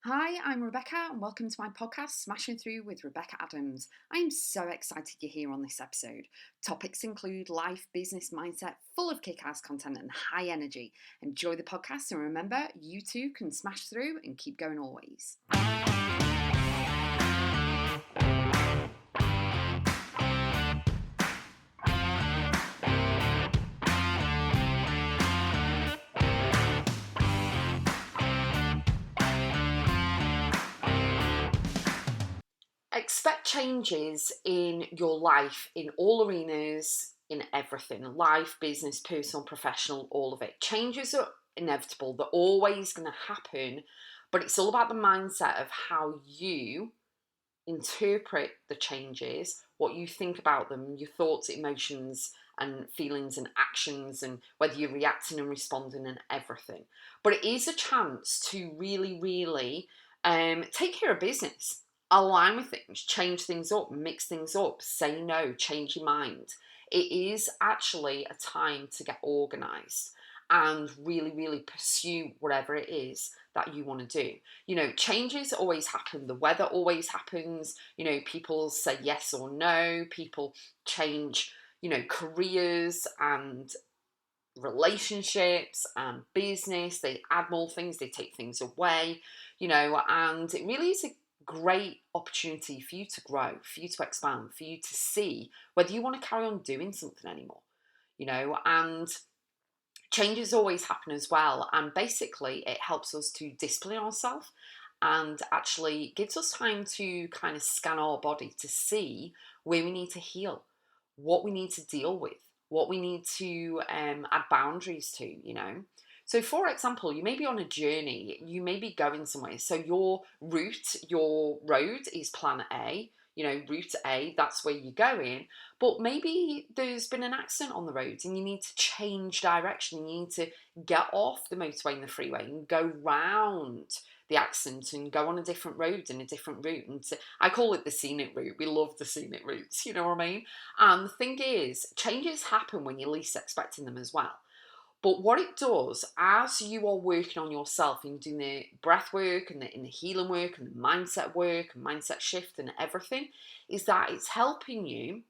Hi, I'm Rebecca, and welcome to my podcast, Smashing Through with Rebecca Adams. I am so excited you're here on this episode. Topics include life, business, mindset, full of kick-ass content and high energy. Enjoy the podcast, and remember, you too can smash through and keep going always. Expect changes in your life in all arenas, in everything life, business, personal, professional, all of it. Changes are inevitable, they're always going to happen, but it's all about the mindset of how you interpret the changes, what you think about them, your thoughts, emotions, and feelings and actions, and whether you're reacting and responding and everything. But it is a chance to really take care of business, align with things, change things up, mix things up, say no, change your mind. It is actually a time to get organized and really pursue whatever it is that you want to do. You know, changes always happen. The weather always happens. You know, people say yes or no. People change, careers and relationships and business. They add more things, they take things away, and it really is a great opportunity for you to grow, for you to expand, for you to see whether you want to carry on doing something anymore, and changes always happen as well, and basically it helps us to discipline ourselves and actually gives us time to kind of scan our body to see where we need to heal, what we need to deal with, what we need to add boundaries to, So, for example, you may be on a journey, you may be going somewhere. So, your route, your road is plan A, route A, that's where you're going. But maybe there's been an accident on the road and you need to change direction. You need to get off the motorway and the freeway and go round the accident and go on a different road and a different route. And I call it the scenic route. We love the scenic routes, you know what I mean? And the thing is, changes happen when you're least expecting them as well. But what it does, as you are working on yourself and doing the breath work and the healing work and the mindset work and mindset shift and everything, is that it's helping you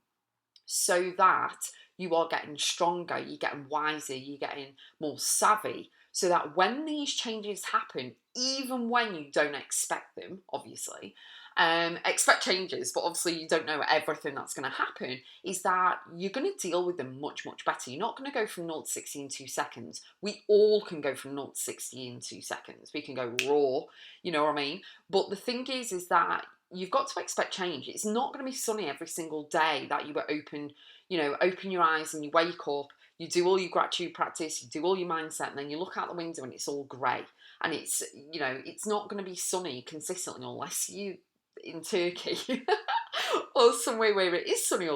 so that you are getting stronger, you're getting wiser, you're getting more savvy, so that when these changes happen, even when you don't expect them, obviously, expect changes, but obviously you don't know everything that's going to happen, is that you're going to deal with them much better. You're not going to go from 0 to 60 in 2 seconds. We all can go from 0 to 60 in 2 seconds. We can go raw, you know what I mean? But the thing is that you've got to expect change. It's not going to be sunny every single day that you open your eyes and you wake up, you do all your gratitude practice, you do all your mindset, and then you look out the window and it's all grey. And it's not going to be sunny consistently unless you in Turkey or somewhere where it is sunny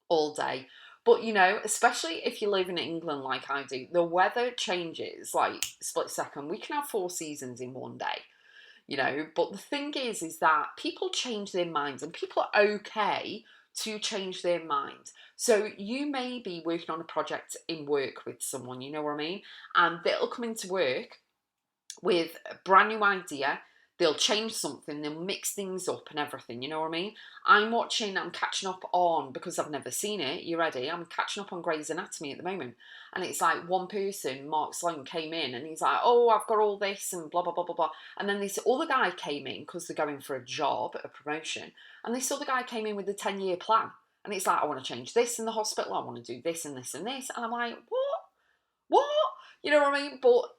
all day. But especially if you live in England like I do, the weather changes like split second. We can have 4 seasons in one day. But the thing is that people change their minds and people are okay to change their mind. So you may be working on a project in work with someone, you know what I mean? And they'll come into work with a brand new idea. They'll change something, they'll mix things up and everything, you know what I mean? I'm catching up on, because I've never seen it, you ready? I'm catching up on Grey's Anatomy at the moment. And it's like one person, Mark Sloan, came in and he's like, oh, I've got all this and blah, blah, blah, blah, blah. And then this other guy came in because they're going for a job, a promotion. And this other guy came in with a 10-year plan. And it's like, I want to change this in the hospital, I want to do this and this and this. And I'm like, what? What? You know what I mean? But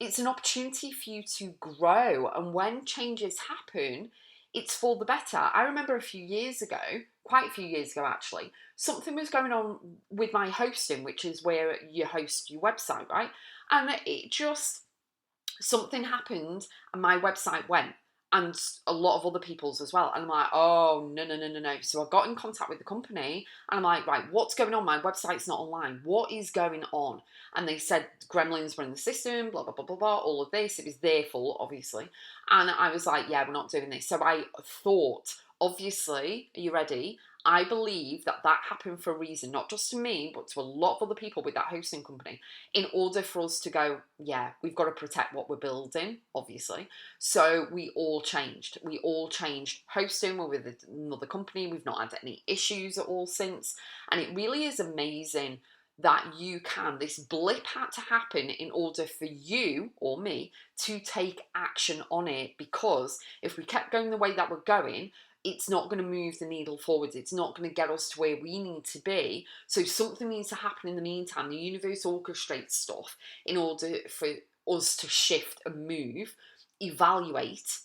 it's an opportunity for you to grow, and when changes happen, it's for the better. I remember quite a few years ago actually, something was going on with my hosting, which is where you host your website, right? And something happened and my website went, and a lot of other people's as well. And I'm like, oh, no. So I got in contact with the company and I'm like, right, what's going on? My website's not online. What is going on? And they said gremlins were in the system, blah, blah, blah, blah, blah, all of this. It was their fault, obviously. And I was like, yeah, we're not doing this. So I thought, obviously, are you ready? I believe that that happened for a reason, not just to me, but to a lot of other people with that hosting company, in order for us to go, yeah, we've got to protect what we're building, obviously. So we all changed. We all changed hosting. We're with another company. We've not had any issues at all since. And it really is amazing that this blip had to happen in order for you or me to take action on it, because if we kept going the way that we're going, it's not going to move the needle forward. It's not going to get us to where we need to be. So something needs to happen in the meantime. The universe orchestrates stuff in order for us to shift and move, evaluate,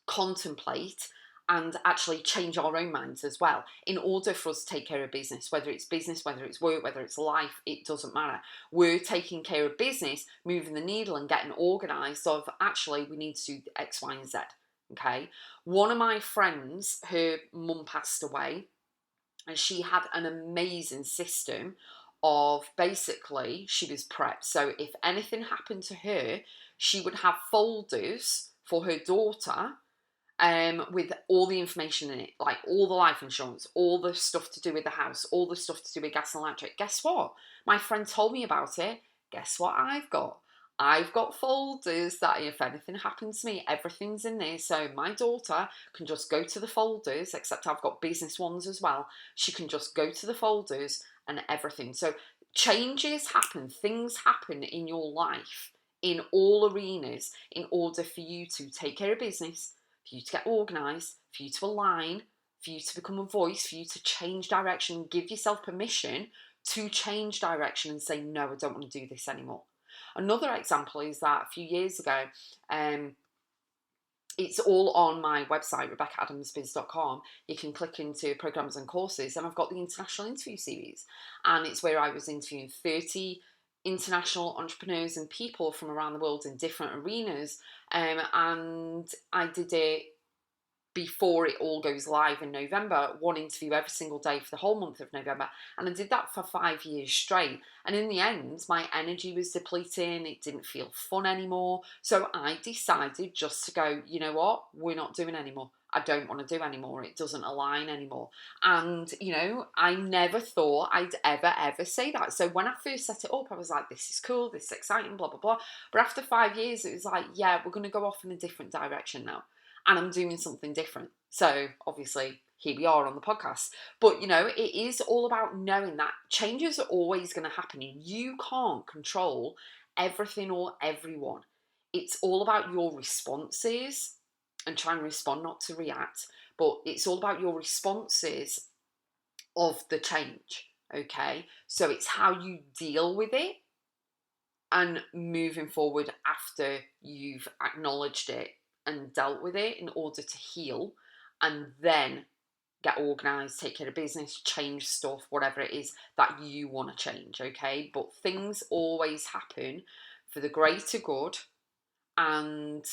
contemplate, and actually change our own minds as well in order for us to take care of business, whether it's work, whether it's life, it doesn't matter. We're taking care of business, moving the needle and getting organised of actually we need to do X, Y, and Z. Okay. One of my friends, her mum passed away, and she had an amazing system of basically she was prepped. So if anything happened to her, she would have folders for her daughter with all the information in it, like all the life insurance, all the stuff to do with the house, all the stuff to do with gas and electric. Guess what? My friend told me about it. Guess what I've got? I've got folders that if anything happens to me, everything's in there. So my daughter can just go to the folders, except I've got business ones as well. She can just go to the folders and everything. So changes happen, things happen in your life in all arenas in order for you to take care of business, for you to get organised, for you to align, for you to become a voice, for you to change direction, give yourself permission to change direction and say, no, I don't want to do this anymore. Another example is that a few years ago, it's all on my website, rebeccaadamsbiz.com. You can click into programs and courses, and I've got the international interview series, and it's where I was interviewing 30 international entrepreneurs and people from around the world in different arenas, and I did it before it all goes live in November, one interview every single day for the whole month of November. And I did that for 5 years straight. And in the end, my energy was depleting. It didn't feel fun anymore. So I decided just to go, you know what? We're not doing anymore. I don't want to do anymore. It doesn't align anymore. And, I never thought I'd ever say that. So when I first set it up, I was like, this is cool. This is exciting, blah, blah, blah. But after 5 years, it was like, yeah, we're going to go off in a different direction now. And I'm doing something different. So obviously, here we are on the podcast. But, it is all about knowing that changes are always going to happen. You can't control everything or everyone. It's all about your responses and try and respond, not to react. But it's all about your responses of the change, okay? So it's how you deal with it and moving forward after you've acknowledged it and dealt with it in order to heal, and then get organised, take care of business, change stuff, whatever it is that you want to change, okay? But things always happen for the greater good, and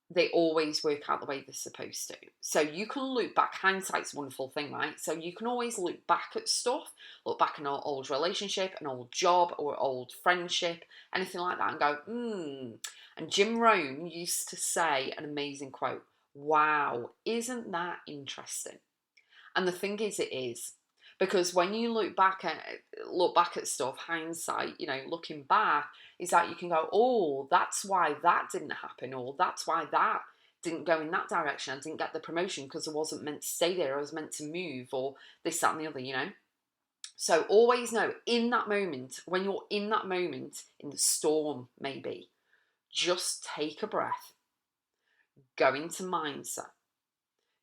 they always work out the way they're supposed to. So you can look back, hindsight's a wonderful thing, right? So you can always look back at stuff, look back at an old relationship, an old job, or old friendship, anything like that, and go, And Jim Rohn used to say an amazing quote, wow, isn't that interesting? And the thing is, it is. Because when you look back at stuff, hindsight, looking back, is that you can go, oh, that's why that didn't happen, or that's why that didn't go in that direction. I didn't get the promotion because I wasn't meant to stay there. I was meant to move, or this, that, and the other, So always know, in that moment, when you're in that moment, in the storm, maybe, just take a breath, go into mindset,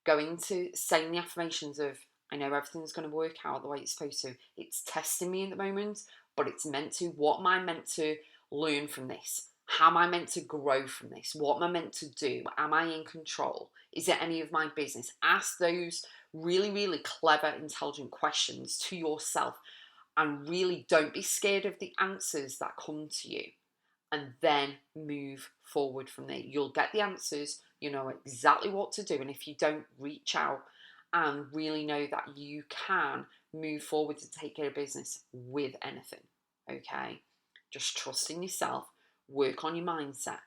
go into saying the affirmations of, I know everything's going to work out the way it's supposed to. It's testing me at the moment, but it's meant to. What am I meant to learn from this? How am I meant to grow from this? What am I meant to do? Am I in control? Is it any of my business? Ask those really, really clever, intelligent questions to yourself, and really don't be scared of the answers that come to you, and then move forward from there. You'll get the answers. You know exactly what to do. And if you don't, reach out and really know that you can move forward to take care of business with anything, okay? Just trust in yourself, work on your mindset,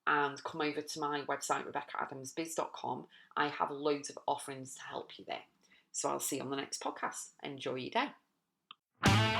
and come over to my website, rebeccaadamsbiz.com. I have loads of offerings to help you there. So I'll see you on the next podcast. Enjoy your day.